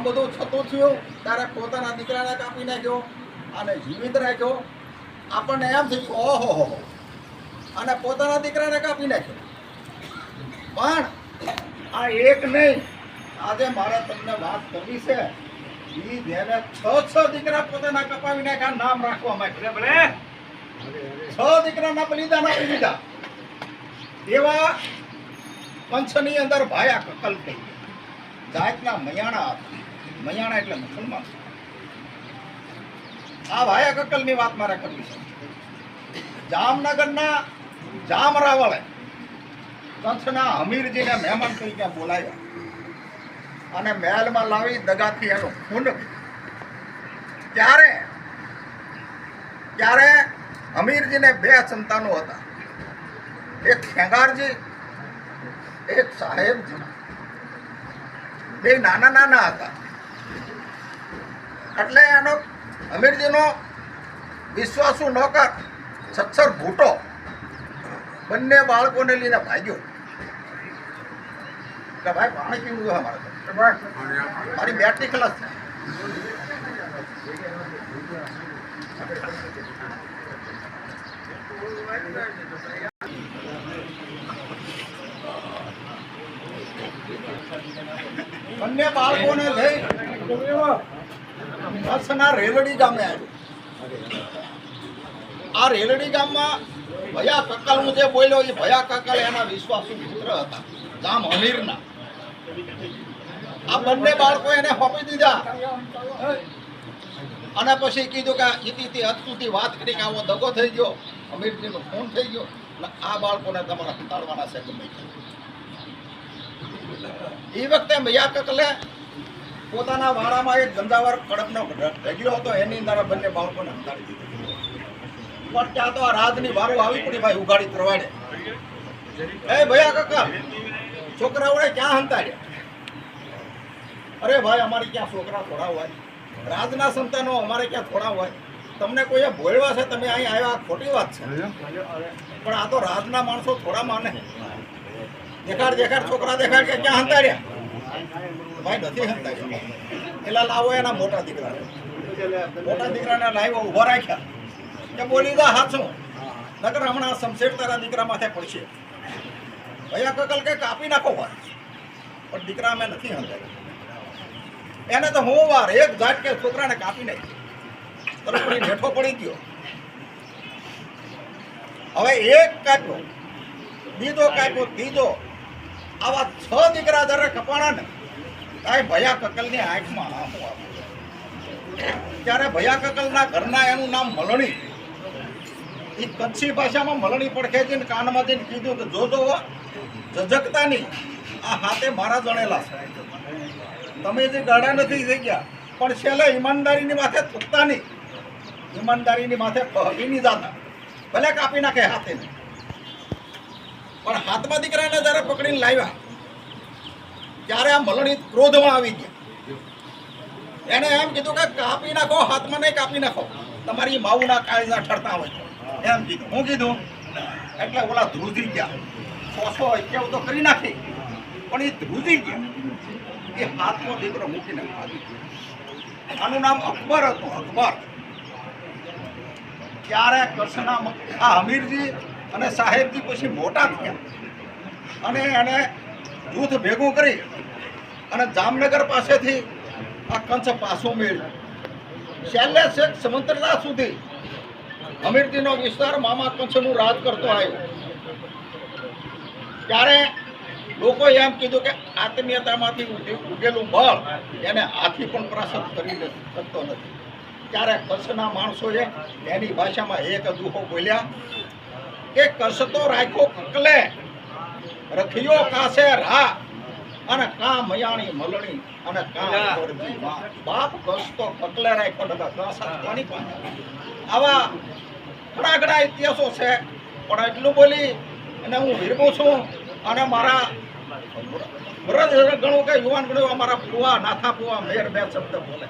બધું થતું થયું ત્યારે પોતાના દીકરાને કાપી નાખ્યો અને જીવિત રાખ્યો. આપણને એમ થયું ઓહો હો, અને પોતાના દીકરાને કાપી નાખ્યો. પણ આ એક નહીં, આજે મારે તમને વાત કરવી છે. ઈ જેને 6 દીકરા પોતાના કપાવી નાખ્યા, નામ રાખવા માંગે. 6 દીકરાના બલિદાન આપી દીધા. એવા પંચની અંદર ભાયા કકલ થઈ ગયા. જાતના મયાણા હતા. મયાણા એટલે મુસલમાન. આ ભાયા કકલની વાત મારે કરવી છે. જામનગરના જામરાવળે કંસના હમીરજીને મહેમાન તરીકે બોલાવ્યા અને મહેલમાં લાવી દગાથી એનું ખૂન. ત્યારે હમીરજીને 2 સંતાનો હતા, એક ખેંગારજી, એક સાહેબજી. 2 નાના નાના હતા. એટલે એનો હમીરજીનો વિશ્વાસુ નોકર સત્સર ભૂટો બંને બાળકોને લઈને ભાગ્યો કે ભાઈ પાણી પીવું છે અમારે, મારી બેટરી ખલાસ છે. બંને બાળકોને લઈ કચ્છના રેલડી ગામે આવ્યો. આ રેલડી ગામમાં ભયા કક્કલ હું જે બોલ્યો એ ભયા કક્કલ એના વિશ્વાસુ પુત્ર હતા, જામ હમીરના. આ બંને બાળકો એને સોંપી દીધા અને પછી કીધું કે ઇતિથી અત્તુથી વાત કરી કે આવો દગો થઈ ગયો, હમીરજીનો ફોન થઈ ગયો અને આ બાળકોને તમારા સંતાડવાના છે ગમે. એ વખતે ભયા કક્કલે પોતાના વાડામાં એક ગંજાવર કડપનો ઢગલો હતો, એની અંદર બંને બાળકોને સંતાડી દીધા. પણ ત્યાં તો આ રાજની વારો આવી પડી ભાઈ, ઉઘાડી તરવાડે. એ ભયા કાકા, છોકરાઓને ક્યાં હંતાડ્યા? અરે ભાઈ, અમારે ક્યાં છોકરા થોડા હોય? રાજના સંતાનો અમારે ક્યાં થોડા હોય? તમને કોઈએ બોલવા છે, તમે અહીં આવ્યા, ખોટી વાત છે. પણ આ તો રાજના માણસો થોડા માને. દેખાડ છોકરા દેખાડ કે ક્યાં હંતાડ્યા? ભાઈ નથી હંતાડ્યા. પેલા લાવો એના મોટા દીકરાને લાવ્યો, ઉભા રાખ્યા કે બોલી દા હાથું, નકર હમણાં શમશેર તારા દીકરા માથે પડશે. ભયા કકલ કે કાપી નાખો વાર, પણ દીકરા અમે નથી હંતાડ્યા. એને તો હું વાર એક ઝાટકે છોકરાને કાપી નાખી, તરફડી બેઠો પડી ગયો. હવે એક કાપ્યો, બીજો કાપ્યો, ત્રીજો, આવા 6 દીકરા જયારે કપાણા ને કાંઈ ભયા કકલની આંખમાં આંખો આવ્યો. ત્યારે ભયા કકલના ઘરના એનું નામ મલણી. એ કચ્છી ભાષામાં મલણી પડખે જઈને કાનમાં જઈને કીધું કે જોજો જજકતા નહીં, આ હાથે મારા જણેલા છે. તમે જે ગાડા નથી થઈ ગયા, પણ છેલ્લે ઈમાનદારીની માથે થૂકતા નહીં, ઈમાનદારીની માથે પહવી નહીં જાતા. ભલે કાપી નાખે હાથે, પણ હાથમાં દીકરાને જયારે પકડીને લાવ્યા ત્યારે આ મલણી ક્રોધમાં આવી ગયા. એને એમ કીધું કે કાપી નાખો, હાથમાં નહીં કાપી નાખો, તમારી માવુના કાળજા ઠરતા હોય એમ કીધું. હું કીધું એટલે ઓલા ધ્રુજી ગયા. 600 કેવું તો કરી નાખી, પણ એ ધ્રુજી ગયા. એ હાથનો દીકરો મૂકીને ભાગી ગયો. આનું નામ અકબર હતું, અકબર. ત્યારે કચ્છના આ હમીરજી અને સાહેબજી પછી મોટા થયા અને એને જૂથ ભેગું કરી અને જામનગર પાસેથી આ કંસ પાછો મેળ્યો. છેલ્લે છેક સમંતરદા સુધી હમીરજીનો વિસ્તાર મામા કંસનું રાજ કરતો આવ્યો. ત્યારે લોકોએ એમ કીધું કે આત્મીયતામાંથી ઉગેલું બળ એને હાથી પણ પરાસ્ત કરી શકતો નથી. ત્યારે કચ્છના માણસોએ એની ભાષામાં એક દુહો બોલ્યા કે કચ્છ તો રાખ્યો કકલે, રખિયો કાસે રા, અને કા મયાણી મલણી અને કા બાપ કચ્છ તો કકલે રાખ્યો ડગા કાસા કોની પાસે. આવા ઘણા ઘણા ઇતિહાસો છે, પણ એટલું બોલી અને હું વીરવું છું. અને મારા વરદ ગણું કે યુવાન ગણું, અમારા પુવા નાથા પુવા મેર 2 શબ્દ બોલે.